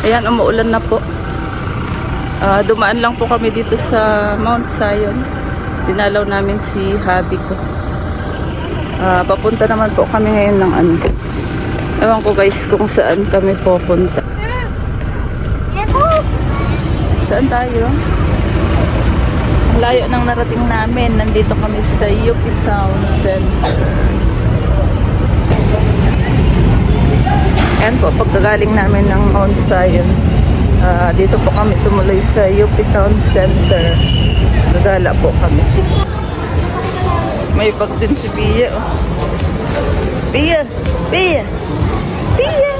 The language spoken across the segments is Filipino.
Ayan, umuulan na po. Dumaan lang po kami dito sa Mount Zion. Dinalaw namin si hubby ko. Papunta naman po kami ngayon ng ano. Ewan ko guys kung saan kami pupunta. Saan tayo? Ang layo ng narating namin. Nandito kami sa UP Town Center. Ayan po, pagkagaling namin ng Mount Zion. Dito po kami tumuloy sa UP Town Center. Gagala po kami. May bag din si Pia. Oh. Pia! Pia! Pia!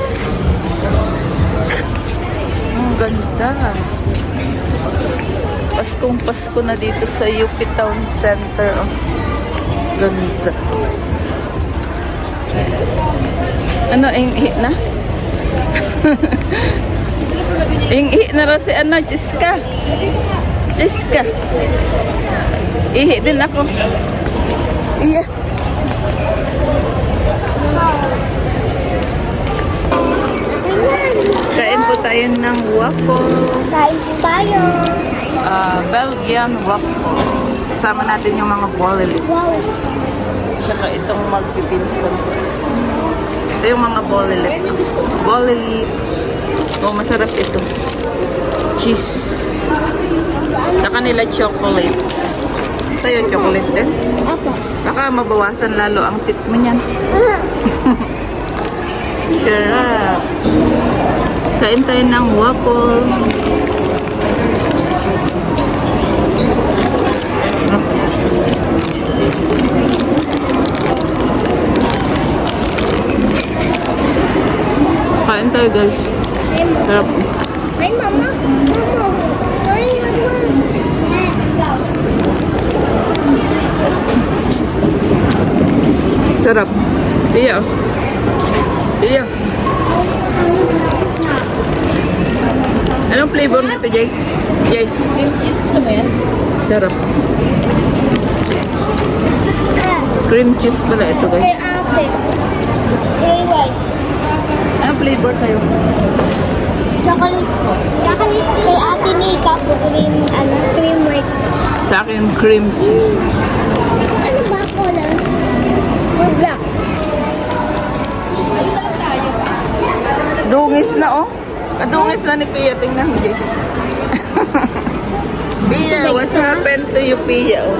Ang ganda. Paskong Pasko na dito sa UP Town Center. Oh. Ganda. Ano, ihi na? Ihi na raw si ano, Jiska. Jiska. Ihi din ako. Iya. Kain po tayo ng waffle. Kain po tayo. Belgian waffle. Kasama natin yung mga bolilip. Wow. Tsaka itong magpipinsan. Ito yung mga bolilip. Bolilip. Oh, masarap ito. Cheese. Tsaka nila chocolate. Sa'yo chocolate din? Apo. Baka mabawasan lalo ang tit mo niyan. Sarap. Kain tayo ng waffle. Kain tayo guys. Sarap. Ay, mama. Mama. Ay, mama. Sarap. Iya. Iya. Anong flavor nito, Jay? Jay. Gusto mo yan? Sarap. Cream cheese pala ito, Kay guys. ate. Kay white. Anong flavor kayo? Chocolate po. Chocolate kay ate Nika po. Cream white. Sa akin, cream cheese. Ano ba ako na? Or black? Dungis na, oh. Dungis na ni Pia. Tingnan mo, Jay. Pia, what's happened to you, Pia? Oh.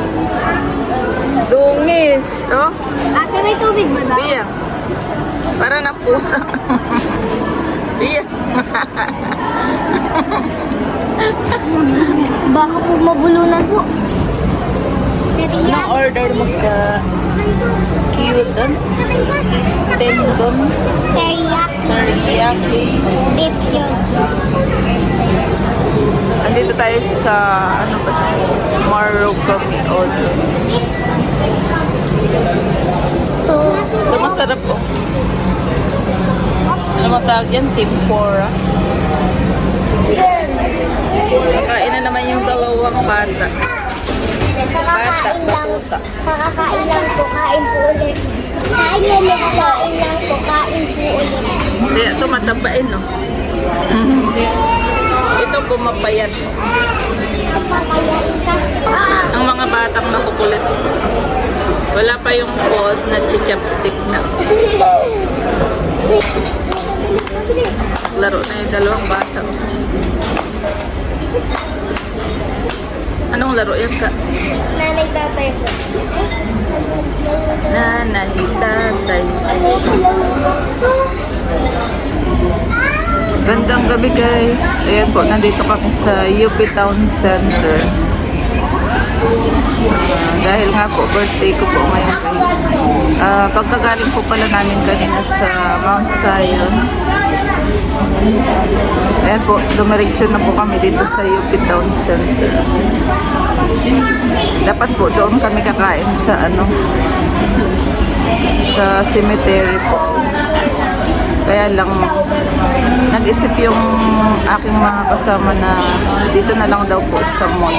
Dungis, oh. Ate, may tubig ba daw? Pia. Para na pusa. Pia. Baka po mabulunan po. Anong order mo ka? Cute, tendon, Teriyaki. teriyaki. Beef yun. Andito tayo sa, ano ba? Marugami order. Ito masarap po. Ano matawag yan? Tempura. Nakain na naman yung dalawang bata. Bata, batuta. Kakakain lang po, kain po ulit. Kain lang po, kain po ulit. Kaya ito matabain, no? Ito pumapayat. Ang mga batang nakukulit. Wala pa yung pot na chopstick na. Laro na yung dalawang bata. Anong laro yan ka? Nanay tatay po. Nanay, tatay. Gandang gabi guys. Ayan po, nandito kami sa UP Town Center. Dahil nga po, birthday ko po ngayon guys. Pagkagaling po pala namin kanina sa Mount Zion. Ayan po, dumireksyon na po kami dito sa UP Town Center. Dapat po doon kami kakain sa ano, sa cemetery po. Kaya lang, nag-isip yung aking mga kasama na dito na lang daw po sa mall.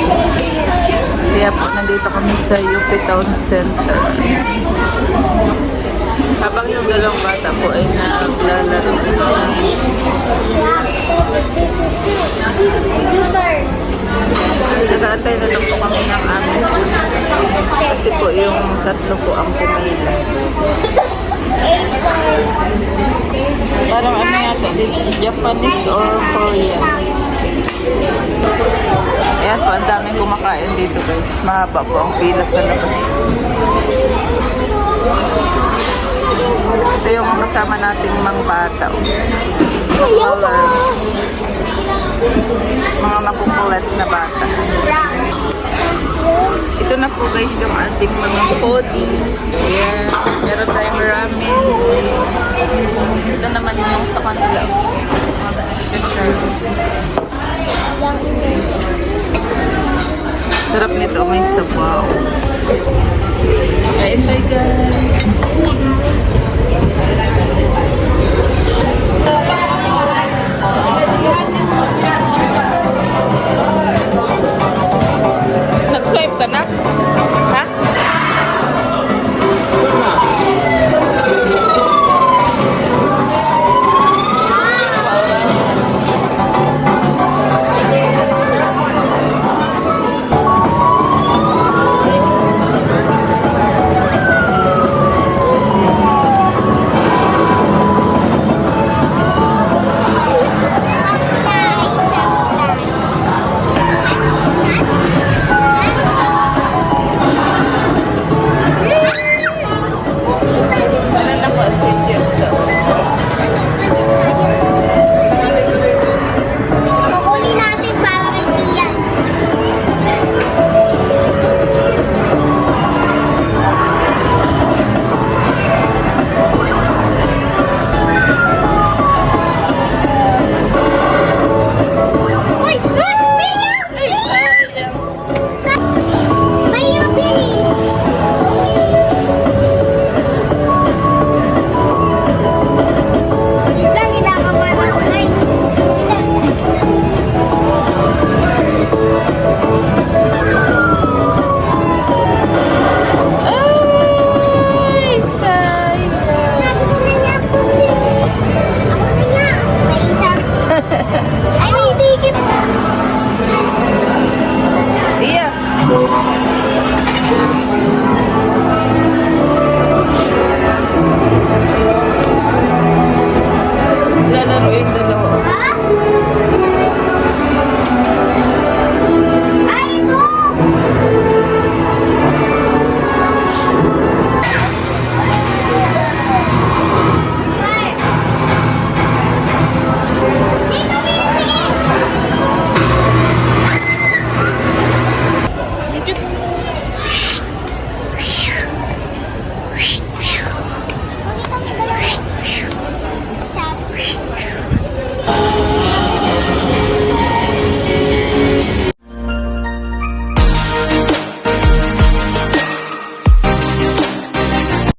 Kaya po, nandito kami sa UP Town Center. Habang yung dalawang bata po ay naglalaro. Rock, paper, scissors, shoot. And you turn. Nag-aantay na lang po kami ng amin. Kasi po yung tatlo po ang pumila. 8 points. Parang ano yata dito, Japanese or Korean. Ayan po, ang daming kumakain dito guys. Mahaba po ang pila sa labas. Ito yung kasama nating mga bata. Ayaw ko. Mga makukulat na bata. Ito na po guys yung ating mga podi. Ayan. Meron tayong ramen. Ito naman yung sa kanila. Sarap nito. May sabaw. Kain tayo guys.